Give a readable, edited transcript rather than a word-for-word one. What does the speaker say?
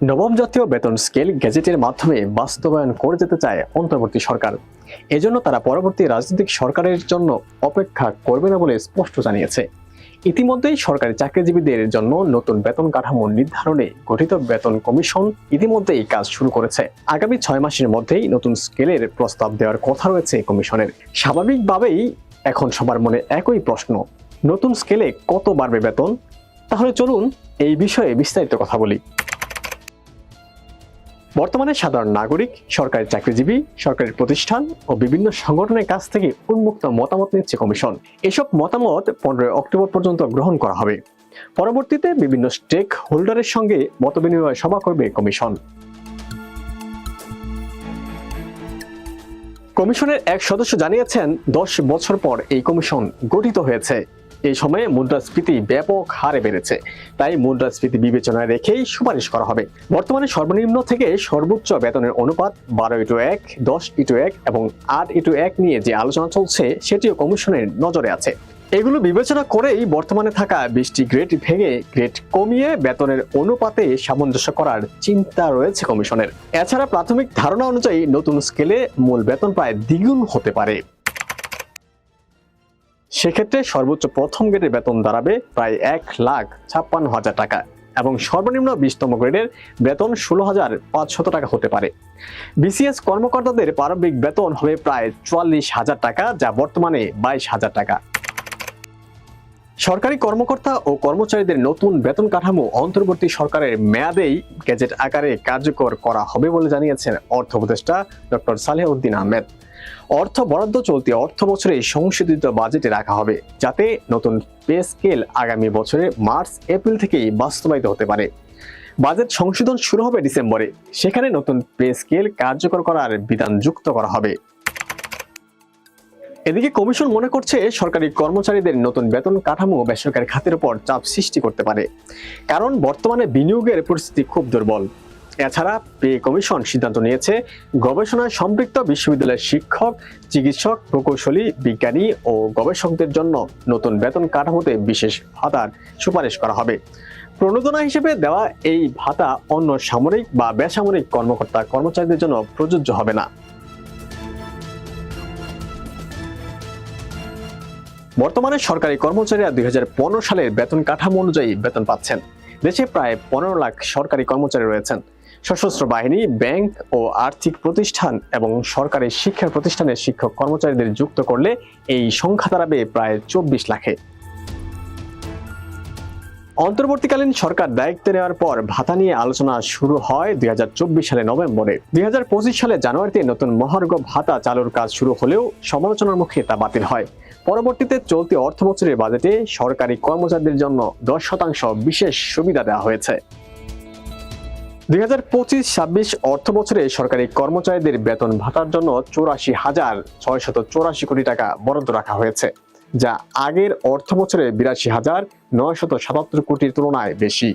নবম জাতীয় বেতন স্কেল গেজেটের মাধ্যমে বাস্তবায়ন করে যেতে চায় অন্তর্বর্তী সরকার। এজন্য তারা পরবর্তী রাজনৈতিক সরকারের জন্য অপেক্ষা করবে না বলে স্পষ্ট জানিয়েছে। ইতিমধ্যেই সরকারি চাকরিজীবীদের জন্য নতুন বেতন কাঠামো নির্ধারণে গঠিত বেতন কমিশন ইতিমধ্যেই কাজ শুরু করেছে। আগামী 6 মাসের মধ্যেই নতুন স্কেলের প্রস্তাব দেওয়ার কথা রয়েছে কমিশনের। স্বাভাবিকভাবেই এখন সবার মনে একই প্রশ্ন, নতুন স্কেলে কত বাড়বে বেতন? তাহলে চলুন এই বিষয়ে বিস্তারিত কথা বলি। বর্তমানে সাধারণ নাগরিক, সরকারি চাকরিজীবী, সরকারি প্রতিষ্ঠান ও বিভিন্ন সংগঠনের কাছ থেকে উন্মুক্ত মতামত নিচ্ছে কমিশন। এসব মতামত 15 অক্টোবর পর্যন্ত গ্রহণ করা হবে। পরবর্তীতে বিভিন্ন স্টেক হোল্ডারের সঙ্গে মতবিনিময় সভা করবে কমিশন। কমিশনের এক সদস্য জানিয়েছেন, 10 বছর পর এই কমিশন গঠিত হয়েছে। এই সময়ে মুদ্রাস্ফীতি ব্যাপক হারে বেড়েছে, তাই মুদ্রাস্ফীতি বিবেচনায় রেখেই সুপারিশ করা হবে। বর্তমানে সর্বনিম্ন থেকে সর্বোচ্চ বেতনের অনুপাত 12:1, 10:1 এবং 8:1 নিয়ে যে আলোচনা চলছে সেটিও কমিশনের নজরে আছে। এগুলো বিবেচনা করেই বর্তমানে থাকা 20টি গ্রেড ভেঙে গ্রেড কমিয়ে বেতনের অনুপাতে সামঞ্জস্য করার চিন্তা রয়েছে কমিশনের। এছাড়া প্রাথমিক ধারণা অনুযায়ী নতুন স্কেলে মূল বেতন প্রায় দ্বিগুণ হতে পারে। সেক্ষেত্রে সর্বোচ্চ প্রথম গ্রেডের বেতন দাঁড়াবে প্রায় 1,56,000 টাকা এবং সর্বনিম্ন 20তম গ্রেডের বেতন 16,500 টাকা হতে পারে। বিসিএস কর্মকর্তাদের প্রারম্ভিক বেতন হবে প্রায় 44,000 টাকা, যা বর্তমানে 22,000 টাকা। সরকারি কর্মকর্তা ও কর্মচারীদের নতুন বেতন কাঠামো অন্তর্বর্তী সরকারের মেয়াদেই গেজেট আকারে কার্যকর করা হবে বলে জানিয়েছেন অর্থ উপদেষ্টা ডক্টর সালেহউদ্দিন আহমেদ। অর্থ বরাদ্দ চলতি অর্থ বছরে সংশোধিত বাজেটে রাখা হবে, যাতে নতুন পে স্কেল আগামী বছরের মার্চ-এপ্রিল থেকেই বাস্তবায়িত হতে পারে। বাজেট সংশোধন শুরু হবে ডিসেম্বরে, সেখানে নতুন পে স্কেল কার্যকর করার বিধান যুক্ত করা হবে। এদিকে কমিশন মনে করছে, সরকারি কর্মচারীদের নতুন বেতন কাঠামো বেসরকারি খাতের উপর চাপ সৃষ্টি করতে পারে, কারণ বর্তমানে বিনিয়োগের পরিস্থিতি খুব দুর্বল। এছাড়া পে কমিশন সিদ্ধান্ত নিয়েছে, গবেষণায় সম্পৃক্ত বিশ্ববিদ্যালয়ের শিক্ষক, চিকিৎসক, প্রকৌশলী, বিজ্ঞানী ও গবেষকদের জন্য নতুন বেতন কাঠামোতে বিশেষ ভাতার সুপারিশ করা হবে। প্রণোদনা হিসেবে দেওয়া এই ভাতা অন্য সামরিক বা বেসামরিক কর্মকর্তা কর্মচারীদের জন্য প্রযোজ্য হবে না। বর্তমানে সরকারি কর্মচারীরা 2015 সালের বেতন কাঠামো অনুযায়ী বেতন পাচ্ছেন। দেশে প্রায় 15 লাখ সরকারি কর্মচারী রয়েছেন। সশস্ত্র বাহিনী, ব্যাংক ও আর্থিক প্রতিষ্ঠান এবং সরকারি শিক্ষা প্রতিষ্ঠানের শিক্ষক কর্মচারীদের যুক্ত করলে এই সংখ্যা দাঁড়াবে প্রায় 24 লাখে। অন্তর্বর্তীকালীন সরকার দায়িত্ব নেওয়ার পর ভাতা নিয়ে আলোচনা শুরু হয় 2024 সালে নভেম্বরে। 2025 সালে জানুয়ারিতে নতুন মহার্ঘ ভাতা চালুর কাজ শুরু হলেও সমালোচনার মুখে তা বাতিল হয়। পরবর্তীতে চলতি অর্থ বছরের বাজেটে সরকারি কর্মচারীদের জন্য 10% বিশেষ সুবিধা দেওয়া হয়েছে। 2025-26 অর্থ বছরে সরকারি কর্মচারীদের বেতন ভাতার জন্য 84,684 কোটি টাকা বরাদ্দ রাখা হয়েছে, যা আগের অর্থ বছরে 82,977 কোটির তুলনায় বেশি।